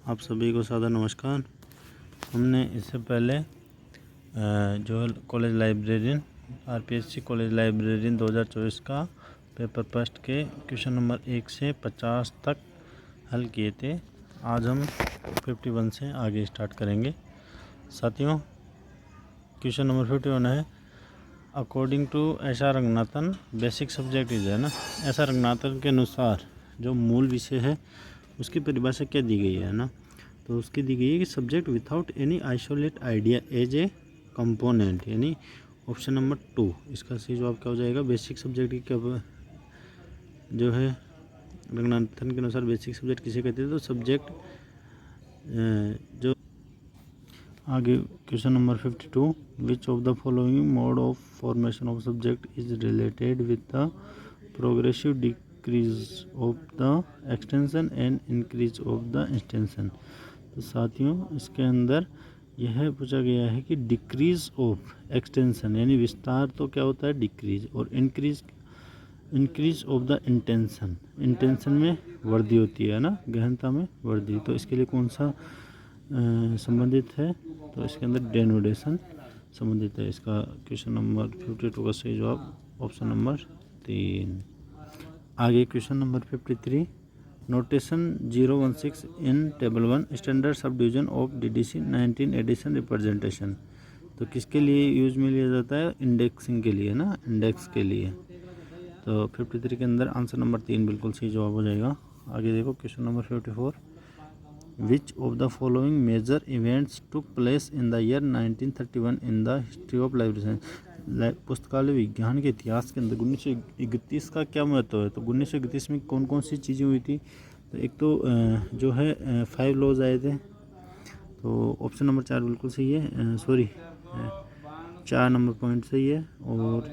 आप सभी को सादर नमस्कार। हमने इससे पहले जो है college librarian RPSC college librarian 2024 का पेपर फर्स्ट के क्वेश्चन नंबर 1 से 50 तक हल किए थे। आज हम 51 से आगे स्टार्ट करेंगे। साथियों, क्वेश्चन नंबर 51 है, according to S R Ranganathan basic subject is है ना। एस आर रंगनाथन के अनुसार जो मूल विषय है उसकी परिभाषा क्या दी गई है ना। तो उसकी दी गई है कि subject without any isolate idea as a component, यानी ऑप्शन नंबर 2 इसका सही जवाब क्या हो जाएगा। बेसिक सब्जेक्ट की क्या जो है रंगनाथन के अनुसार बेसिक सब्जेक्ट किसे कहते हैं, तो सब्जेक्ट जो आगे question number 52, which of the following mode of formation of subject is related with the progressive decrease of the extension and increase of the extension. तो साथियों, इसके अंदर यह पूछा गया है कि डिक्रीज ऑफ एक्सटेंशन यानी विस्तार तो क्या होता है डिक्रीज, और इंक्रीज ऑफ द इंटेंशन में वृद्धि होती है ना, गहनता में वृद्धि। तो इसके लिए कौन सा संबंधित है, तो इसके अंदर डेनोडेशन संबंधित है। इसका क्वेश्चन नंबर 52 का सही जवाब ऑप्शन नंबर 3। आगे question number 53, notation 016 in table 1 standard sub division of DDC 19 edition representation. तो किसके लिए यूज में लिया जाता है, इंडेक्सिंग के लिए ना, इंडेक्स के लिए। तो 53 के अंदर आंसर नंबर 3 बिल्कुल सही जवाब हो जाएगा। आगे देखो question number 54, which of the following major events took place in the year 1931 in the history of library. पुस्तकालय विज्ञान के इतिहास के अंदर 1931 का क्या महत्व है। तो 1931 में कौन कौन सी चीज़ें हुई थी, तो एक तो जो है 5 लॉज आए थे। तो ऑप्शन नंबर 4 बिल्कुल सही है, 4 नंबर पॉइंट सही है। और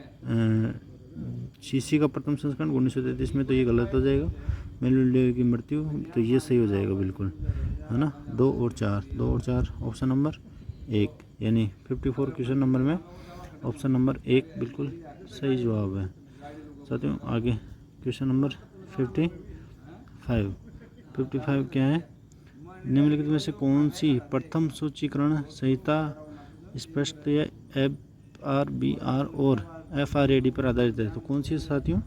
सीसी का प्रथम संस्करण 1933 में, तो ये गलत हो जाएगा। मेलिंडा की मृत्यु, तो ये सही हो जाएगा बिल्कुल, है ना। 2 और 4 ऑप्शन नंबर 1, यानी 54 क्वेश्चन नंबर में ऑप्शन नंबर 1 बिल्कुल सही जवाब है। साथियों, आगे क्वेश्चन नंबर 55 क्या है, निम्नलिखित में से कौन सी प्रथम सूचीकरण संहिता स्पष्ट या FRBR और FRAD पर आधारित है। तो कौन सी साथियों,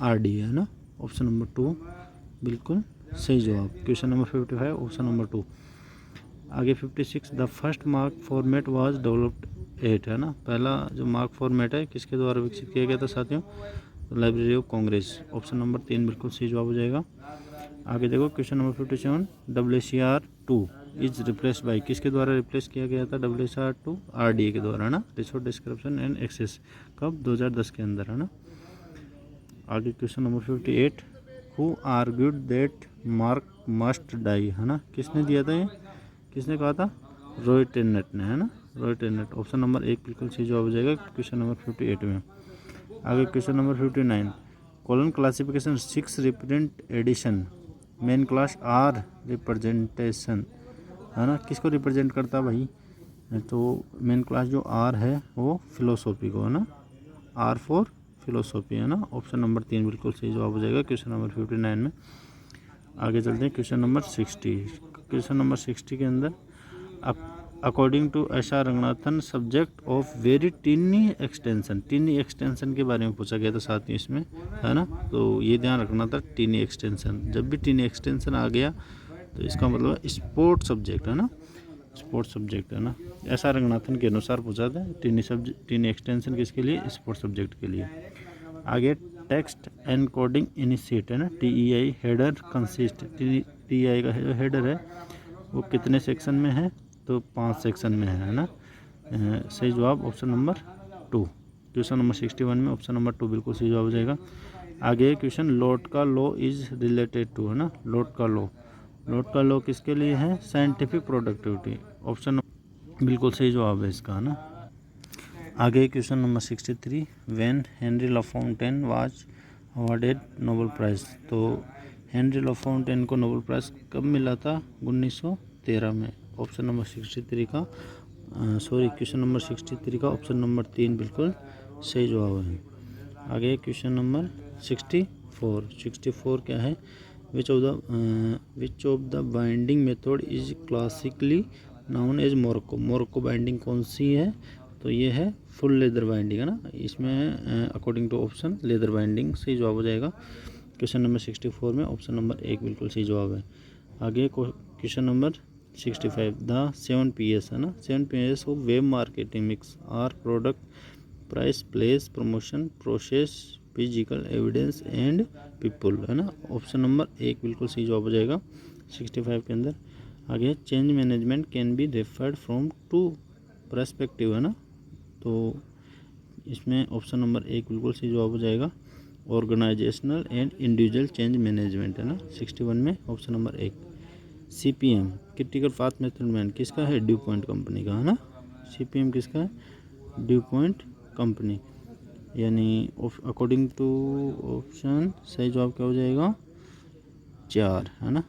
RD है ना, ऑप्शन नंबर 2 बिल्कुल सही जवाब। Question number 55 option number 2। आगे 56, the first mark format was developed eight, है ना। पहला जो मार्क फॉर्मेट है किसके द्वारा विकसित किया गया था साथियों, library of Congress, option number 3 बिल्कुल सही जवाब हो जाएगा। आगे देखो question number 57, WCR2 is replace by, किसके द्वारा रिप्लेस किया गया था WCR2, RDA के द्वारा, है ना। रिसोर्स डिस्क्रिप्शन एंड एक्सेस, कब 2010 के अंदर, है ना। आगे question number 58, who argued that mark must die, है ना। किसने दिया था ये, किसने कहा था, रॉय टेन्नेट ने, है ना, रॉय टेन्नेट। ऑप्शन नंबर 1 बिल्कुल सही जवाब हो जाएगा क्वेश्चन नंबर 58 में। आगे question number 59, colon classification 6 represent edition main class are representation, है ना। किसको रिप्रेजेंट करता है भाई, तो मेन क्लास जो आर है वो फिलोसॉफी को, है ना, R फॉर फिलोसॉफी, है ना। ऑप्शन नंबर 3 बिल्कुल सही जवाब हो जाएगा क्वेश्चन नंबर 59 में। आगे चलते हैं क्वेश्चन नंबर 60। क्वेश्चन नंबर 60 के अंदर, according to S R Ranganathan subject of very tiny extension के बारे में पूछा गया था साथियों इसमें, है ना। तो ये ध्यान रखना था, टीनी एक्सटेंशन, जब भी टीनी एक्सटेंशन आ गया तो इसका मतलब स्पोर्ट सब्जेक्ट, है ना, स्पोर्ट सब्जेक्ट, है ना। एस आर रंगनाथन के अनुसार पूछा था टीनी एक्सटेंशन किसके लिए, स्पोर्ट सब्जेक्ट के लिए। आगे टेक्स्ट एनकोडिंग इनिशिएट, है ना, TEI हेडर कंसिस्ट, TEI का जो हेडर है वो कितने सेक्शन में है, तो 5 सेक्शन में है ना। सही जवाब ऑप्शन नंबर 2। क्वेश्चन नंबर 61 में ऑप्शन नंबर 2 बिल्कुल सही जवाब हो जाएगा। आगे क्वेश्चन, लोड का लॉ इज रिलेटेड टू, है ना, लोड का लॉ किसके लिए है, साइंटिफिक प्रोडक्टिविटी, ऑप्शन बिल्कुल सही जवाब है इसका, है ना। आगे question number 63, when Henry Lafontaine was awarded Nobel Prize. तो हेनरी लाफोंटेन को नोबेल प्राइज़ कब मिला था, 1913 में। ऑप्शन नंबर 63 का क्वेश्चन नंबर 63 का ऑप्शन नंबर 3 बिल्कुल सही जवाब है। आगे क्वेश्चन नंबर 64 क्या है, which of the binding method is classically known as Morocco. Morocco binding कौन सी है? तो ये है फुल लेदर बाइंडिंग है ना, इसमें according to option leather binding सही जवाब हो जाएगा। क्वेश्चन नंबर 64 में ऑप्शन नंबर 1 बिल्कुल सही जवाब है। आगे क्वेश्चन नंबर 65 द 7 Ps है ना, 7 Ps of web marketing mix are product, price, place, promotion, process, physical evidence and people है ना। ऑप्शन नंबर 1 बिल्कुल सही जवाब हो जाएगा 65 के अंदर। आगे change management can be referred from two perspective है ना, तो इसमें ऑप्शन नंबर 1 बिल्कुल सही जवाब हो जाएगा। Organisational and individual change management है ना 61 में option number 1। CPM critical path method किसका है? ड्यू पॉइंट कंपनी का है ना। CPM किसका है? ड्यू पॉइंट कंपनी, यानी अकॉर्डिंग टू ऑप्शन सही जवाब क्या हो जाएगा? 4 है ना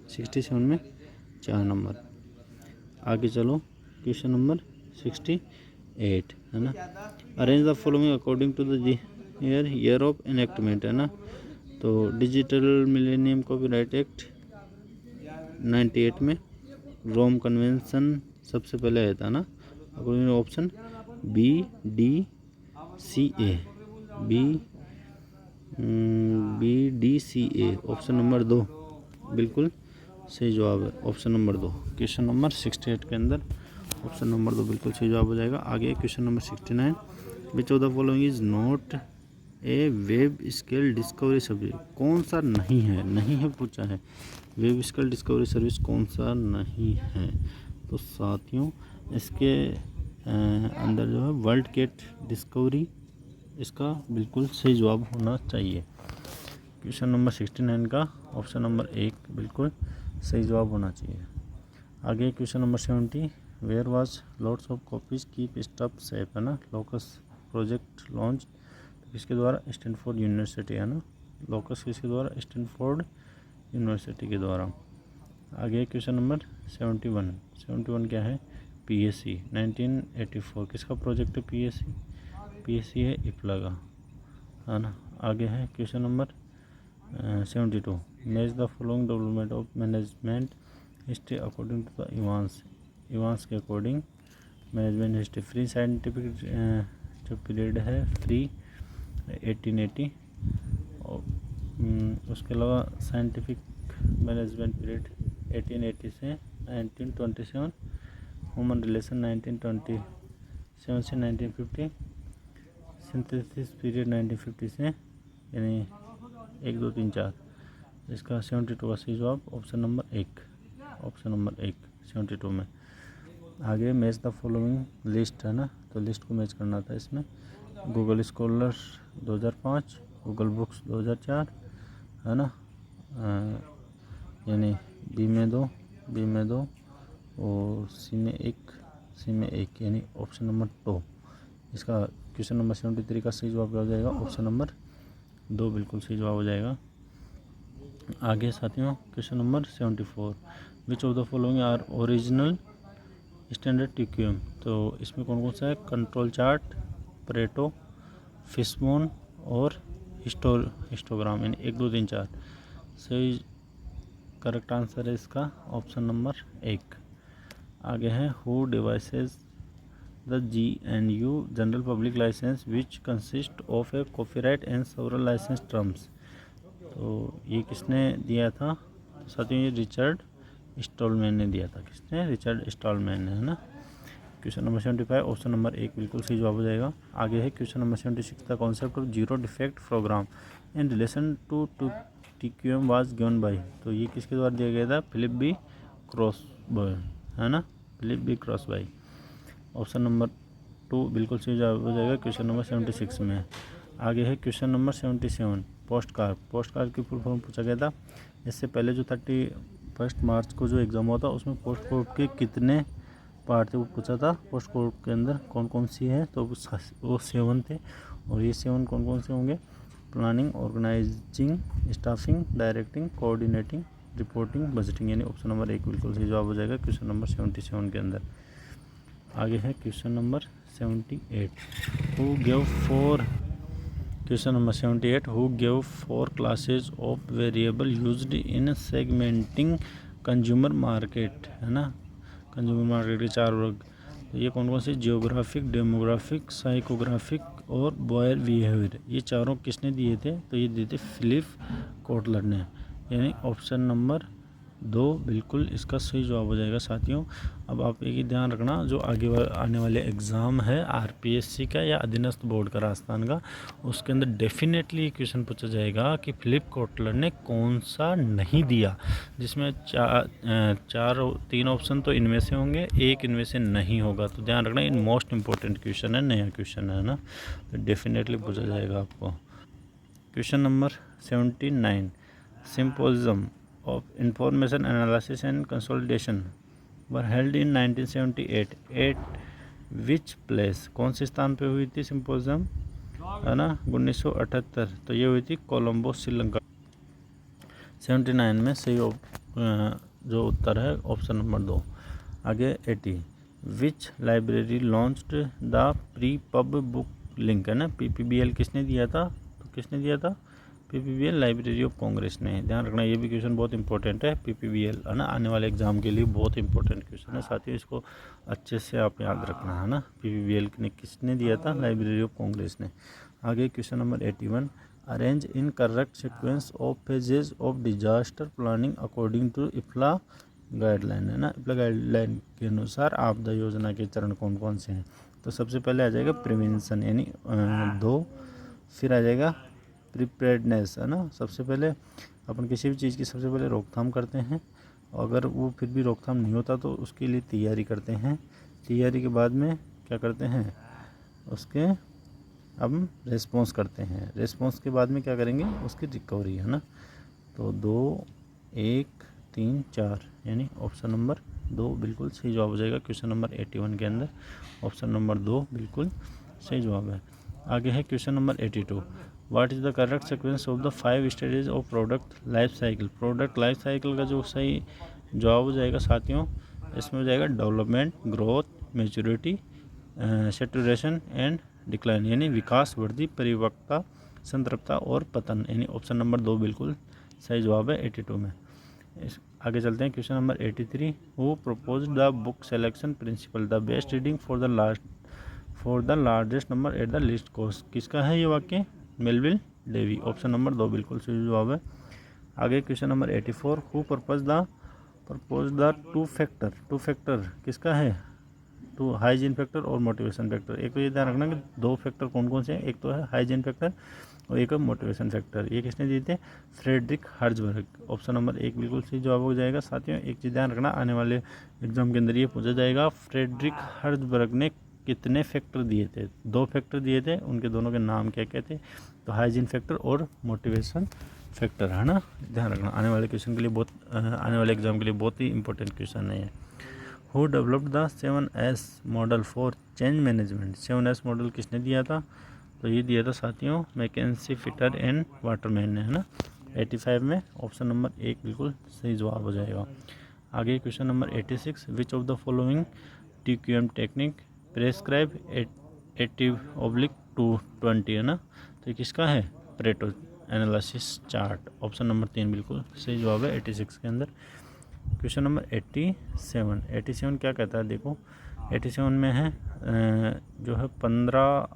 67 में 4 नंबर। आगे चलो क्वेश्चन नंबर 68 है ना। Arrange the following according to the year of enactment है ना, तो डिजिटल मिलेनियम कॉपीराइट एक्ट 98 में, रोम कन्वेंशन सबसे पहले आया था ना, according to option BDCA BDCA option number 2 बिल्कुल सही जवाब है। ऑप्शन नंबर 2 क्वेश्चन नंबर 68 के अंदर ऑप्शन नंबर 2 बिल्कुल सही जवाब हो जाएगा। आगे question number 69 which of the following is not A web scale discovery service. कौन सा नहीं है? नहीं है पूछा है, वेब स्केल डिस्कवरी सर्विस कौन सा नहीं है? तो साथियों इसके अंदर जो है वर्ल्ड कैट डिस्कवरी इसका बिल्कुल सही जवाब होना चाहिए। क्वेश्चन नंबर 69 का ऑप्शन नंबर 1 बिल्कुल सही जवाब होना चाहिए। आगे question number 70 where was lots of copies keep stuff safe है ना, लोकस प्रोजेक्ट लॉन्च किसके द्वारा? स्टैनफोर्ड यूनिवर्सिटी है ना, लोकस किसके द्वारा? स्टैनफोर्ड यूनिवर्सिटी के द्वारा। आगे क्वेश्चन नंबर 71 क्या है? PSC 1984 किसका प्रोजेक्ट है? PSC है इप्ला का है ना। आगे है question number 72 match the following development of management history according to the Evans के according management history. Pre scientific जो पीरियड है फ्री 1880 और उसके अलावा साइंटिफिक मैनेजमेंट पीरियड 1880 से 1927, ह्यूमन रिलेशन 1927 से 1950, सिंथेसिस पीरियड 1950 से, यानी 1 2 3 4। इसका 72 का सही जवाब ऑप्शन नंबर 1 72 में। आगे मैच द फॉलोइंग लिस्ट है ना, तो लिस्ट को मैच करना था इसमें। गूगल स्कॉलर 2005, गूगल बुक्स 2004 है ना, यानी बी में 2 और सी में 1 यानी ऑप्शन नंबर 2। इसका क्वेश्चन नंबर 73 का सही जवाब क्या हो जाएगा? ऑप्शन नंबर 2 बिल्कुल सही जवाब हो जाएगा। आगे साथियों question number 74 which of the following are original standard TQM, तो इसमें कौन कौन सा है? कंट्रोल चार्ट, परेटो, फिशबोन और हिस्टोग्राम, यानी 1 2 3 4। सही करेक्ट आंसर है इसका ऑप्शन नंबर 1। आगे है who devises the GNU general public licence which consist of a copyright and several licence terms, तो ये किसने दिया था? तो साथियों ये रिचर्ड स्टॉलमैन ने दिया था। किसने? रिचर्ड स्टॉलमैन ने है ना। क्वेश्चन नंबर 75 ऑप्शन नंबर 1 बिल्कुल सही जवाब हो जाएगा। आगे है question number 76 the concept of zero defect programme in relation to TQM was given by, तो ये किसके द्वारा दिया गया था? फिलिप बी क्रॉसबॉय है ना, फिलिप बी क्रॉसबॉय। ऑप्शन नंबर 2 बिल्कुल सही जवाब हो जाएगा क्वेश्चन नंबर 76 में। आगे है क्वेश्चन नंबर 77 पोस्ट कार्ड की फुल फॉर्म पूछा गया था। इससे पहले जो 31 मार्च को जो एग्ज़ाम हुआ था उसमें पोस्ट कोड के कितने पार्ट थे वो पूछा था। पोस्ट कोड के अंदर कौन कौन सी है, तो वो 7 थे, और ये 7 कौन कौन से होंगे? Planning, organising, staffing, directing, coordinating, reporting, budgeting, यानी ऑप्शन नंबर 1 बिल्कुल सही जवाब हो जाएगा क्वेश्चन नंबर 77 के अंदर। आगे है question number 78 who gave 4 question number 78, who give 4 classes of variable used in segmenting consumer market, है ना, कंज्यूमर मार्केट के 4 वर्ग। तो ये कौन कौन से, जियोग्राफिक, डेमोग्राफिक, साइकोग्राफिक और बॉयर बिहेवियर, ये चारों किसने दिए थे? तो ये दिए थे फिलिप कोटलर ने, यानी ऑप्शन नंबर 2 बिल्कुल इसका सही जवाब हो जाएगा साथियों। अब आप एक ही ध्यान रखना, जो आगे आने वाले एग्ज़ाम है आरपीएससी का या अधीनस्थ बोर्ड का राजस्थान का, उसके अंदर डेफिनेटली क्वेश्चन पूछा जाएगा कि फिलिप कोटलर ने कौन सा नहीं दिया, जिसमें 3 ऑप्शन तो इनमें से होंगे, एक इनमें से नहीं होगा। तो ध्यान रखना, इन मोस्ट इंपॉर्टेंट क्वेश्चन है, नया क्वेश्चन है ना, तो डेफिनेटली पूछा जाएगा आपको। Question number 79, symposium of information analysis and consolidation were held in 1978 at which place, कौन से स्थान पे हुई थी सिम्पोजियम, है ना, 1978, तो ये हुई थी कोलंबो, श्रीलंका। 79 में सही जो उत्तर है ऑप्शन नंबर 2। आगे 80, which library launched the pre pub book link, है ना, पीपीबीएल किसने दिया था? तो किसने दिया था? पीपीबीएल, लाइब्रेरी ऑफ कांग्रेस ने। ध्यान रखना, ये भी क्वेश्चन बहुत इंपॉर्टेंट है, पीपीबीएल, है ना, आने वाले एग्जाम के लिए बहुत इंपॉर्टेंट क्वेश्चन है साथियों, इसको अच्छे से आप याद रखना, है ना। पीपीबीएल ने किसने दिया था? लाइब्रेरी ऑफ कांग्रेस ने। आगे question number 81, arrange in correct sequence of phases of disaster planning according to IFLA guideline, है ना, इफ्ला गाइडलाइन के अनुसार आपदा योजना के चरण कौन कौन से हैं? तो सबसे पहले आ जाएगा प्रिवेंशन, यानी 2, फिर आ जाएगा प्रिपेयर्डनेस, है ना, सबसे पहले अपन किसी भी चीज़ की सबसे पहले रोकथाम करते हैं, अगर वो फिर भी रोकथाम नहीं होता तो उसके लिए तैयारी करते हैं, तैयारी के बाद में क्या करते हैं, उसके अब रेस्पॉन्स करते हैं, रेस्पॉन्स के बाद में क्या करेंगे, उसकी रिकवरी, है ना। तो 2, 1, 3, 4, यानी ऑप्शन नंबर 2 बिल्कुल सही जवाब हो जाएगा क्वेश्चन नंबर 81 के अंदर, ऑप्शन नंबर 2 बिल्कुल सही जवाब है। आगे है question number 82, what is the correct sequence of the 5 stages of product life cycle. Product life cycle का जो सही जवाब हो जाएगा साथियों, इसमें हो जाएगा development, growth, maturity, saturation and decline, यानी विकास, वृद्धि, परिपक्वता, संतृप्तता और पतन, यानी ऑप्शन नंबर 2 बिल्कुल सही जवाब है 82 में। आगे चलते हैं question number 83, who propose the book selection principle, the best reading for the largest number at the least cost, किसका है ये वाक्य? मेलविल डेवी, ऑप्शन नंबर 2 बिल्कुल सही जवाब है। आगे question number 84, who propose the two factor किसका है? टू हाइजीन फैक्टर और मोटिवेशन फैक्टर। एक तो ये ध्यान रखना कि 2 फैक्टर कौन कौन से हैं, एक तो है हाइजीन फैक्टर और एक है मोटिवेशन फैक्टर, ये किसने दिए थे? फ्रेडरिक हर्ट्जबर्ग, ऑप्शन नंबर 1 बिल्कुल सही जवाब हो जाएगा साथियों। एक चीज़ ध्यान रखना, आने वाले एग्जाम के अंदर ये पूछा जाएगा, फ्रेडरिक हर्ट्जबर्ग ने कितने फैक्टर दिए थे? 2 फैक्टर दिए थे, उनके दोनों के नाम क्या क्या थे? तो हाइजीन फैक्टर और मोटिवेशन फैक्टर, है ना, ध्यान रखना, आने वाले क्वेश्चन के लिए आने वाले एग्जाम के लिए बहुत ही इंपॉर्टेंट क्वेश्चन है ये। Who developed the 7S model for change management, 7S model किसने दिया था? तो ये दिया था साथियों मैकेंजी, फिटर एंड वाटरमैन ने, है ना, 85 में ऑप्शन नंबर 1 बिल्कुल सही जवाब हो जाएगा। आगे question number 86, which of the following TQM technique prescribe 80/220, है ना, तो किसका है? Pareto analysis chart, option number 3 बिल्कुल सही जवाब है 86 के अंदर। क्वेश्चन नंबर 87 क्या कहता है? देखो 87 में है जो है 15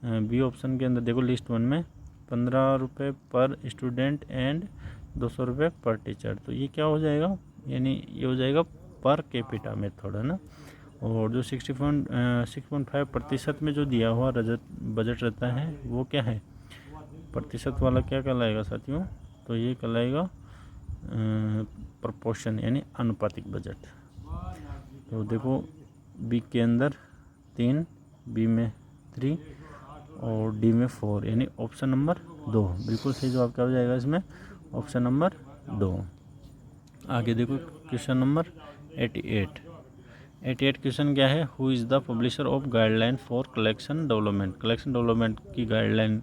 बी ऑप्शन के अंदर, देखो लिस्ट 1 में 15 रुपये पर स्टूडेंट एंड 200 रुपये पर टीचर, तो ये क्या हो जाएगा? यानी ये हो जाएगा पर कैपिटा मेथड, है ना। और जो 6.5% में जो दिया हुआ बजट रहता है वो क्या है? प्रतिशत वाला क्या कहलाएगा साथियों? तो ये कहलाएगा प्रपोर्शन, यानी अनुपातिक बजट। तो देखो बी के अंदर 3, बी में 3 और डी में 4, यानी ऑप्शन नंबर 2 बिल्कुल सही जवाब क्या हो जाएगा इसमें? Option number 2। आगे देखो क्वेश्चन नंबर 88 क्वेश्चन क्या है? Who is the publisher of guideline for collection development, collection development की गाइडलाइन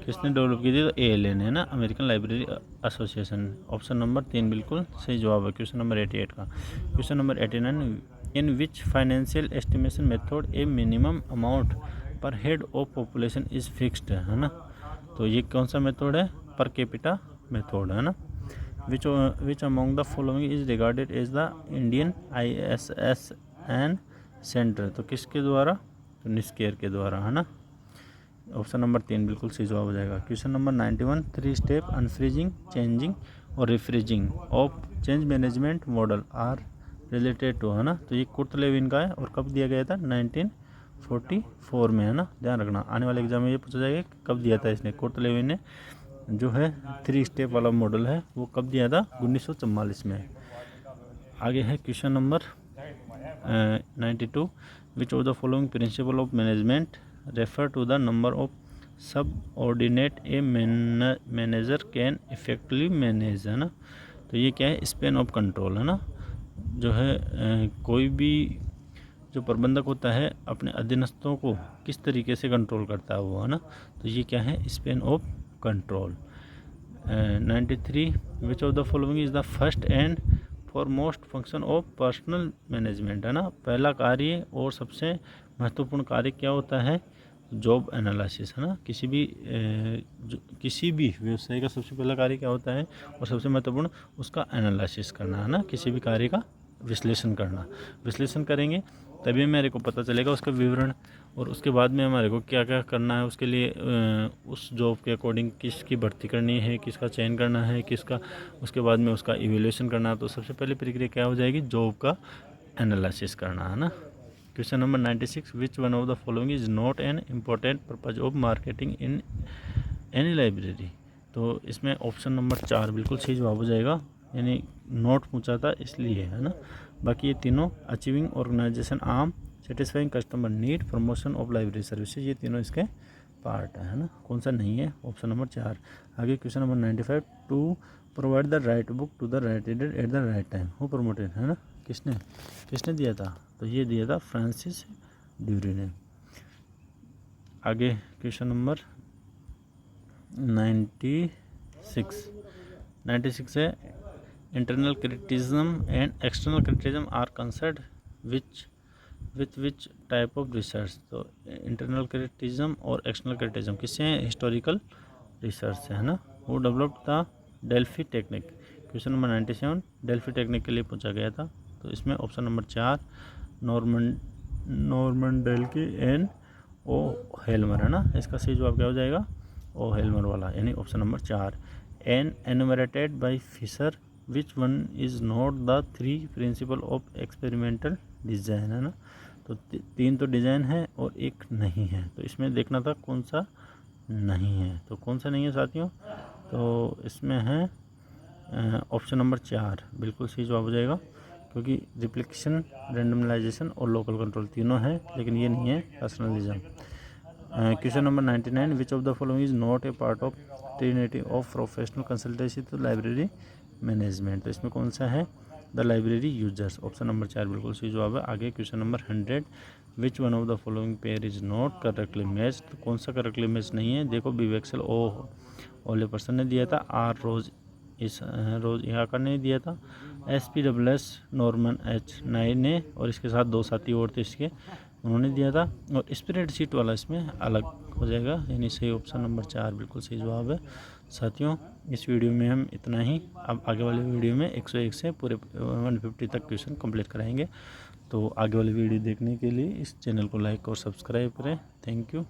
किसने डेवलप की थी? तो ALN है ना, American Library Association, option number 3 बिल्कुल सही जवाब है क्वेश्चन नंबर 88 का। Question number 89, in which financial estimation method a minimum amount per head of population is fixed, है ना, तो ये कौन सा मेथड है? पर कैपिटा मेथड है ना। Which among the following is regarded as the Indian ISSN centre, तो किसके द्वारा? तो निस्केर के द्वारा है ना। ऑप्शन नंबर 3 बिल्कुल सही जवाब हो जाएगा। Question number 91, 3 step unfreezing, changing और refreezing of change management model are related to, है ना। तो ये कुर्ट लेविन का है और कब दिया गया था? 1944 में, है ना। ध्यान रखना, आने वाले एग्जाम में ये पूछा जाएगा कि कब दिया था इसने, कुर्ट लेविन ने जो है 3 स्टेप वाला मॉडल है वो कब दिया था? 1944 में। आगे है question number 92, which of the following principle of management refer to the number of subordinate a manager can effectively manage, है ना। तो ये क्या है? स्पेन ऑफ कंट्रोल, है ना। जो है कोई भी जो प्रबंधक होता है अपने अधीनस्थों को किस तरीके से कंट्रोल करता है वो, है ना। तो ये क्या है? Span of control. 93, which of the following is the first and foremost function of personal management, है ना। पहला कार्य और सबसे महत्वपूर्ण कार्य क्या होता है? जॉब एनालिसिस, है ना। किसी भी व्यवसाय का सबसे पहला कार्य क्या होता है और सबसे महत्वपूर्ण? उसका एनालिसिस करना, है ना। किसी भी कार्य का विश्लेषण करना। विश्लेषण करेंगे तभी मेरे को पता चलेगा उसका विवरण, और उसके बाद में हमारे को क्या क्या करना है उसके लिए, उस जॉब के अकॉर्डिंग किसकी भर्ती करनी है, किसका चयन करना है, किसका, उसके बाद में उसका इवैल्यूएशन करना है। तो सबसे पहले प्रक्रिया क्या हो जाएगी? जॉब का एनालिसिस करना, है ना। Question number 96, which one of the following is not an important purpose of marketing in any library. तो इसमें ऑप्शन नंबर 4 बिल्कुल सही जवाब हो जाएगा, यानी नोट पूछा था इसलिए, है ना। बाकी ये तीनों achieving organisation aim, satisfying customer need, promotion of library services, ये तीनों इसके पार्ट है ना। कौन सा नहीं है? Option number 4। आगे question number 95, to provide the right book to the right reader at the right time, who promoted, है ना। किसने दिया था? तो ये दिया था फ्रांसिस ड्यूरी ने। आगे क्वेश्चन नंबर 96 है, internal criticism and external criticism are concerned which type of research. तो इंटरनल क्रिटिसिज्म और एक्सटर्नल क्रिटिसिज्म किससे हैं? हिस्टोरिकल रिसर्च से, है ना। वो developed the Delphi technique. Question number 97 Delphi technique के लिए पूछा गया था। तो इसमें option number 4 Norman Dalkey and O Helmer, है ना। इसका सही जवाब क्या हो जाएगा? ओ हेल्मर वाला, यानी option number 4। An enumerated by Fisher, which one is not the 3 principle of experimental design, है ना। तो 3 तो डिज़ाइन है और एक नहीं है, तो इसमें देखना था कौन सा नहीं है। तो कौन सा नहीं है साथियों? तो इसमें है ऑप्शन नंबर 4 बिल्कुल सही जवाब हो जाएगा, क्योंकि रिप्लिकेशन, रैंडमलाइजेशन और लोकल कंट्रोल तीनों है, लेकिन ये नहीं है personalism. Question number 99, which of the following is not a part of trinity of professional consultancy to library management. तो इसमें कौन सा है? The library users, option number 4 बिल्कुल सही जवाब है। आगे question number 100, which one of the following pair is not correctly match. तो कौन सा करेक्टली मैच नहीं है? देखो, विवेक्सल ओले पर्सन ने दिया था, आर रोज यहाँ ने दिया था, SPWS नॉर्मन H9 ने, और इसके साथ 2 साथी और थे इसके, उन्होंने दिया था। और स्प्रेडशीट वाला इसमें अलग हो जाएगा, यानी सही ऑप्शन नंबर 4 बिल्कुल सही जवाब है। साथियों, इस वीडियो में हम इतना ही। अब आगे वाले वीडियो में 101 से पूरे 150 तक क्वेश्चन कंप्लीट कराएंगे। तो आगे वाली वीडियो देखने के लिए इस चैनल को लाइक और सब्सक्राइब करें। Thank you.